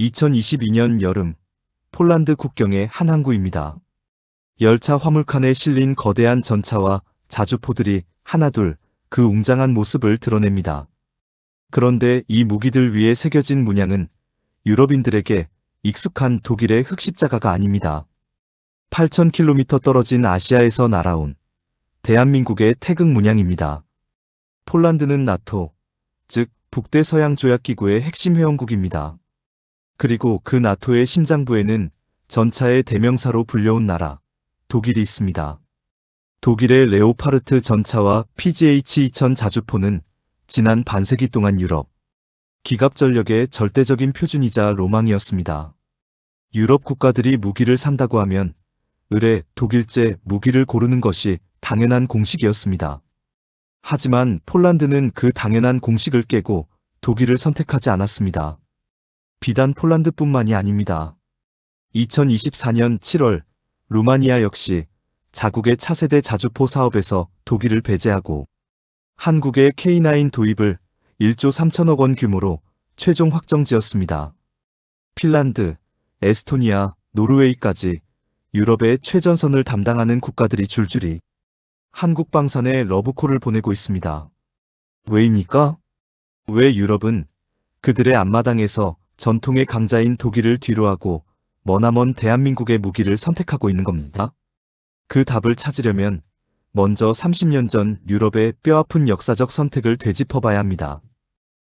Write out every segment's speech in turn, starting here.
2022년 여름, 폴란드 국경의 한 항구입니다. 열차 화물칸에 실린 거대한 전차와 자주포들이 하나둘 그 웅장한 모습을 드러냅니다. 그런데 이 무기들 위에 새겨진 문양은 유럽인들에게 익숙한 독일의 흑십자가가 아닙니다. 8,000km 떨어진 아시아에서 날아온 대한민국의 태극 문양입니다. 폴란드는 나토, 즉 북대서양조약기구의 핵심 회원국입니다. 그리고 그 나토의 심장부에는 전차의 대명사로 불려온 나라, 독일이 있습니다. 독일의 레오파르트 전차와 PGH-2000 자주포는 지난 반세기 동안 유럽 기갑 전력의 절대적인 표준이자 로망이었습니다. 유럽 국가들이 무기를 산다고 하면 의뢰 독일제 무기를 고르는 것이 당연한 공식이었습니다. 하지만 폴란드는 그 당연한 공식을 깨고 독일을 선택하지 않았습니다. 비단 폴란드뿐만이 아닙니다. 2024년 7월 루마니아 역시 자국의 차세대 자주포 사업에서 독일을 배제하고 한국의 K9 도입을 1조 3천억 원 규모로 최종 확정지었습니다. 핀란드, 에스토니아, 노르웨이까지 유럽의 최전선을 담당하는 국가들이 줄줄이 한국 방산에 러브콜을 보내고 있습니다. 왜입니까? 왜 유럽은 그들의 앞마당에서 전통의 강자인 독일을 뒤로하고 머나먼 대한민국의 무기를 선택하고 있는 겁니다? 그 답을 찾으려면 먼저 30년 전 유럽의 뼈아픈 역사적 선택을 되짚어봐야 합니다.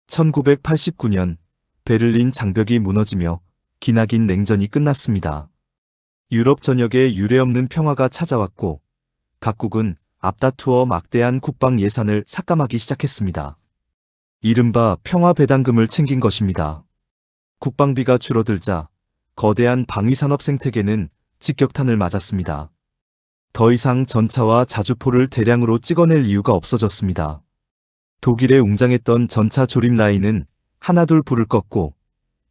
1989년 베를린 장벽이 무너지며 기나긴 냉전이 끝났습니다. 유럽 전역에 유례없는 평화가 찾아왔고 각국은 앞다투어 막대한 국방 예산을 삭감하기 시작했습니다. 이른바 평화 배당금을 챙긴 것입니다. 국방비가 줄어들자 거대한 방위산업 생태계는 직격탄을 맞았습니다. 더 이상 전차와 자주포를 대량으로 찍어낼 이유가 없어졌습니다. 독일에 웅장했던 전차 조립 라인은 하나둘 불을 껐고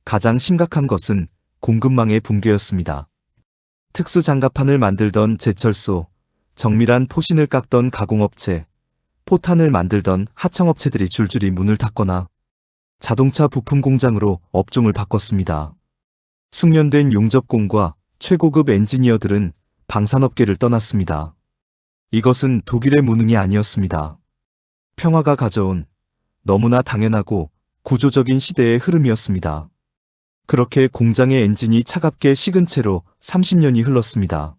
가장 심각한 것은 공급망의 붕괴였습니다. 특수장갑판을 만들던 제철소, 정밀한 포신을 깎던 가공업체, 포탄을 만들던 하청업체들이 줄줄이 문을 닫거나 자동차 부품 공장으로 업종을 바꿨습니다. 숙련된 용접공과 최고급 엔지니어들은 방산업계를 떠났습니다. 이것은 독일의 무능이 아니었습니다. 평화가 가져온 너무나 당연하고 구조적인 시대의 흐름이었습니다. 그렇게 공장의 엔진이 차갑게 식은 채로 30년이 흘렀습니다.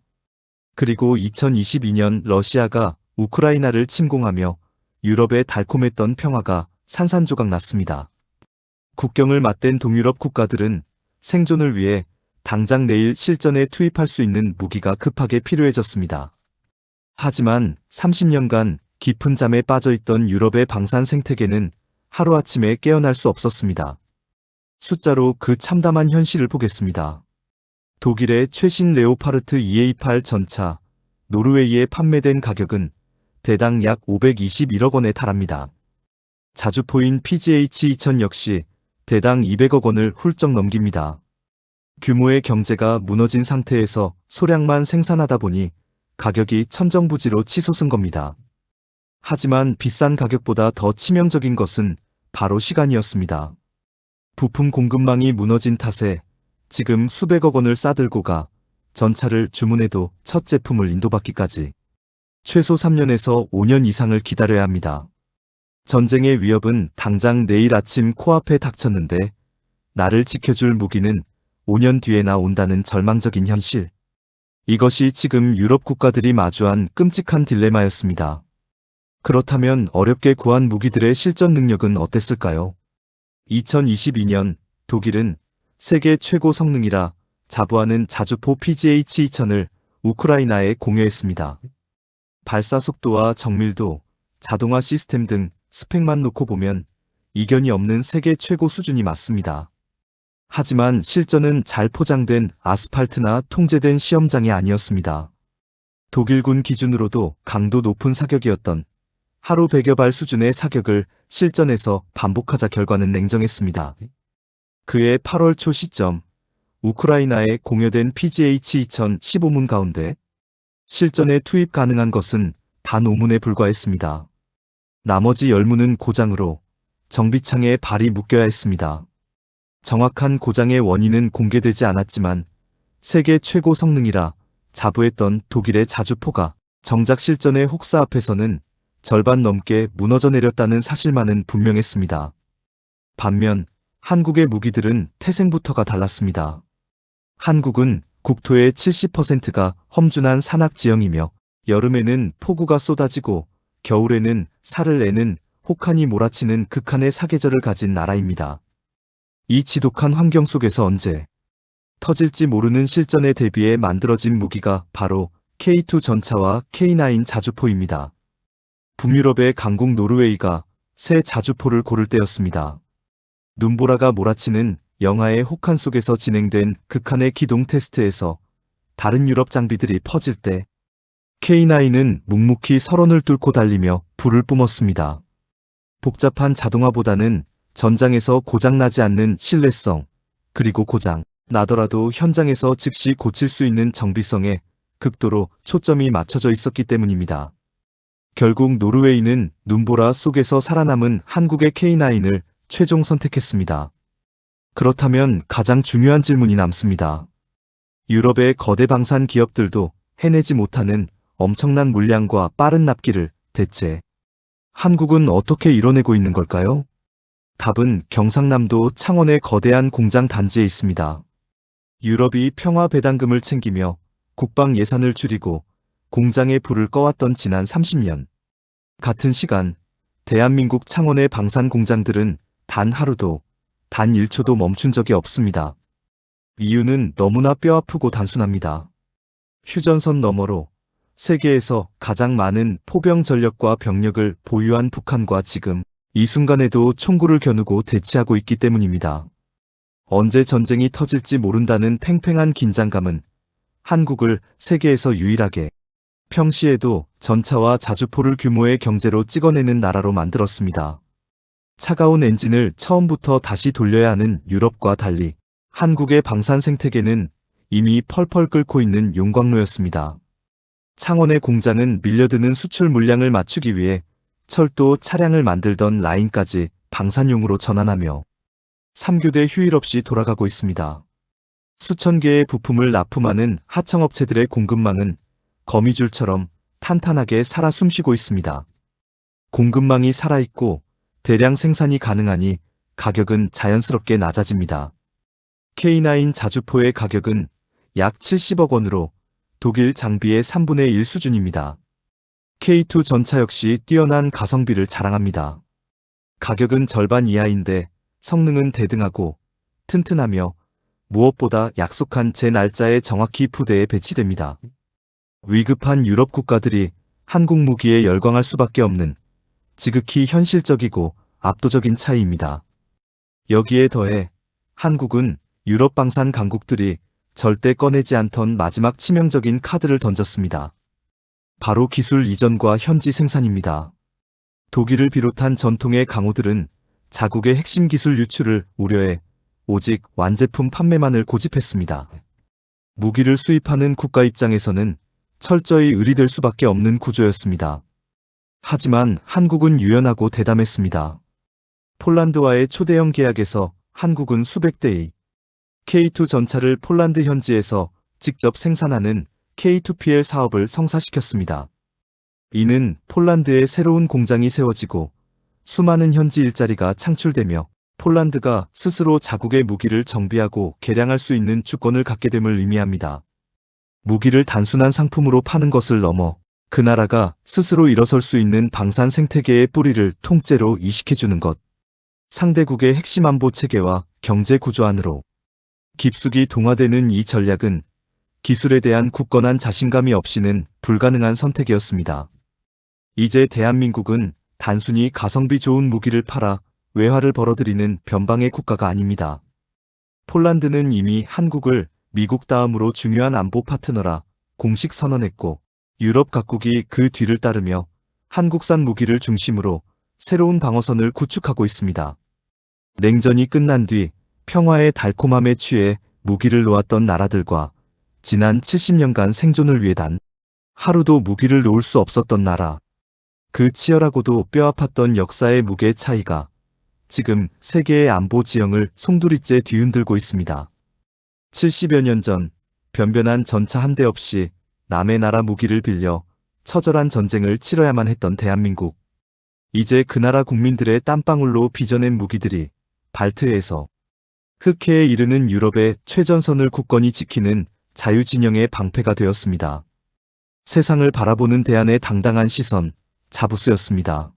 그리고 2022년 러시아가 우크라이나를 침공하며 유럽의 달콤했던 평화가 산산조각 났습니다. 국경을 맞댄 동유럽 국가들은 생존을 위해 당장 내일 실전에 투입할 수 있는 무기가 급하게 필요해졌습니다. 하지만 30년간 깊은 잠에 빠져있던 유럽의 방산 생태계는 하루아침에 깨어날 수 없었습니다. 숫자로 그 참담한 현실을 보겠습니다. 독일의 최신 레오파르트 EA8 전차, 노르웨이에 판매된 가격은 대당 약 521억 원에 달합니다. 자주포인 PGH-2000 역시 대당 200억 원을 훌쩍 넘깁니다. 규모의 경제가 무너진 상태에서 소량만 생산하다 보니 가격이 천정부지로 치솟은 겁니다. 하지만 비싼 가격보다 더 치명적인 것은 바로 시간이었습니다. 부품 공급망이 무너진 탓에 지금 수백억 원을 싸들고 가 전차를 주문해도 첫 제품을 인도받기까지 최소 3년에서 5년 이상을 기다려야 합니다. 전쟁의 위협은 당장 내일 아침 코앞에 닥쳤는데 나를 지켜줄 무기는 5년 뒤에나 온다는 절망적인 현실. 이것이 지금 유럽 국가들이 마주한 끔찍한 딜레마였습니다. 그렇다면 어렵게 구한 무기들의 실전 능력은 어땠을까요? 2022년 독일은 세계 최고 성능이라 자부하는 자주포 PGH-2000을 우크라이나에 공여했습니다. 발사 속도와 정밀도, 자동화 시스템 등 스펙만 놓고 보면 이견이 없는 세계 최고 수준이 맞습니다. 하지만 실전은 잘 포장된 아스팔트나 통제된 시험장이 아니었습니다. 독일군 기준으로도 강도 높은 사격이었던 하루 100여 발 수준의 사격을 실전에서 반복하자 결과는 냉정했습니다. 그해 8월 초 시점, 우크라이나에 공여된 PGH-2000 15문 가운데 실전에 투입 가능한 것은 단 5문에 불과했습니다. 나머지 10문은 고장으로 정비창에 발이 묶여야 했습니다. 정확한 고장의 원인은 공개되지 않았지만 세계 최고 성능이라 자부했던 독일의 자주포가 정작 실전의 혹사 앞에서는 절반 넘게 무너져 내렸다는 사실만은 분명했습니다. 반면 한국의 무기들은 태생부터가 달랐습니다. 한국은 국토의 70%가 험준한 산악 지형이며 여름에는 폭우가 쏟아지고 겨울에는 살을 내는 혹한이 몰아치는 극한의 사계절을 가진 나라입니다. 이 지독한 환경 속에서 언제 터질지 모르는 실전에 대비해 만들어진 무기가 바로 K2 전차와 K9 자주포입니다. 북유럽의 강국 노르웨이가 새 자주포를 고를 때였습니다. 눈보라가 몰아치는 영하의 혹한 속에서 진행된 극한의 기동 테스트에서 다른 유럽 장비들이 퍼질 때 K9은 묵묵히 설원을 뚫고 달리며 불을 뿜었습니다. 복잡한 자동화보다는 전장에서 고장나지 않는 신뢰성, 그리고 고장 나더라도 현장에서 즉시 고칠 수 있는 정비성에 극도로 초점이 맞춰져 있었기 때문입니다. 결국 노르웨이는 눈보라 속에서 살아남은 한국의 K9을 최종 선택했습니다. 그렇다면 가장 중요한 질문이 남습니다. 유럽의 거대 방산 기업들도 해내지 못하는 엄청난 물량과 빠른 납기를 대체 한국은 어떻게 이뤄내고 있는 걸까요? 답은 경상남도 창원의 거대한 공장 단지에 있습니다. 유럽이 평화 배당금을 챙기며 국방 예산을 줄이고 공장에 불을 꺼왔던 지난 30년. 같은 시간 대한민국 창원의 방산 공장들은 단 하루도, 단 1초도 멈춘 적이 없습니다. 이유는 너무나 뼈아프고 단순합니다. 휴전선 너머로 세계에서 가장 많은 포병 전력과 병력을 보유한 북한과 지금 이 순간에도 총구를 겨누고 대치하고 있기 때문입니다. 언제 전쟁이 터질지 모른다는 팽팽한 긴장감은 한국을 세계에서 유일하게 평시에도 전차와 자주포를 규모의 경제로 찍어내는 나라로 만들었습니다. 차가운 엔진을 처음부터 다시 돌려야 하는 유럽과 달리 한국의 방산 생태계는 이미 펄펄 끓고 있는 용광로였습니다. 창원의 공장은 밀려드는 수출 물량을 맞추기 위해 철도 차량을 만들던 라인까지 방산용으로 전환하며 3교대 휴일 없이 돌아가고 있습니다. 수천 개의 부품을 납품하는 하청업체들의 공급망은 거미줄처럼 탄탄하게 살아 숨쉬고 있습니다. 공급망이 살아있고 대량 생산이 가능하니 가격은 자연스럽게 낮아집니다. K9 자주포의 가격은 약 70억 원으로 독일 장비의 3분의 1 수준입니다. K2 전차 역시 뛰어난 가성비를 자랑합니다. 가격은 절반 이하인데 성능은 대등하고 튼튼하며 무엇보다 약속한 제 날짜에 정확히 부대에 배치됩니다. 위급한 유럽 국가들이 한국 무기에 열광할 수밖에 없는 지극히 현실적이고 압도적인 차이입니다. 여기에 더해 한국은 유럽 방산 강국들이 절대 꺼내지 않던 마지막 치명적인 카드를 던졌습니다. 바로 기술 이전과 현지 생산입니다. 독일을 비롯한 전통의 강호들은 자국의 핵심 기술 유출을 우려해 오직 완제품 판매만을 고집했습니다. 무기를 수입하는 국가 입장에서는 철저히 의리될 수밖에 없는 구조였습니다. 하지만 한국은 유연하고 대담했습니다. 폴란드와의 초대형 계약에서 한국은 수백 대의 K2 전차를 폴란드 현지에서 직접 생산하는 K2PL 사업을 성사시켰습니다. 이는 폴란드에 새로운 공장이 세워지고 수많은 현지 일자리가 창출되며 폴란드가 스스로 자국의 무기를 정비하고 개량할 수 있는 주권을 갖게 됨을 의미합니다. 무기를 단순한 상품으로 파는 것을 넘어 그 나라가 스스로 일어설 수 있는 방산 생태계의 뿌리를 통째로 이식해주는 것. 상대국의 핵심 안보 체계와 경제 구조 안으로 깊숙이 동화되는 이 전략은 기술에 대한 굳건한 자신감이 없이는 불가능한 선택이었습니다. 이제 대한민국은 단순히 가성비 좋은 무기를 팔아 외화를 벌어들이는 변방의 국가가 아닙니다. 폴란드는 이미 한국을 미국 다음으로 중요한 안보 파트너라 공식 선언했고 유럽 각국이 그 뒤를 따르며 한국산 무기를 중심으로 새로운 방어선을 구축하고 있습니다. 냉전이 끝난 뒤 평화의 달콤함에 취해 무기를 놓았던 나라들과 지난 70년간 생존을 위해 단 하루도 무기를 놓을 수 없었던 나라. 그 치열하고도 뼈아팠던 역사의 무게의 차이가 지금 세계의 안보 지형을 송두리째 뒤흔들고 있습니다. 70여 년 전 변변한 전차 한 대 없이 남의 나라 무기를 빌려 처절한 전쟁을 치러야만 했던 대한민국. 이제 그 나라 국민들의 땀방울로 빚어낸 무기들이 발트해에서 흑해에 이르는 유럽의 최전선을 굳건히 지키는 자유진영의 방패가 되었습니다. 세상을 바라보는 대안의 당당한 시선, 자부수였습니다.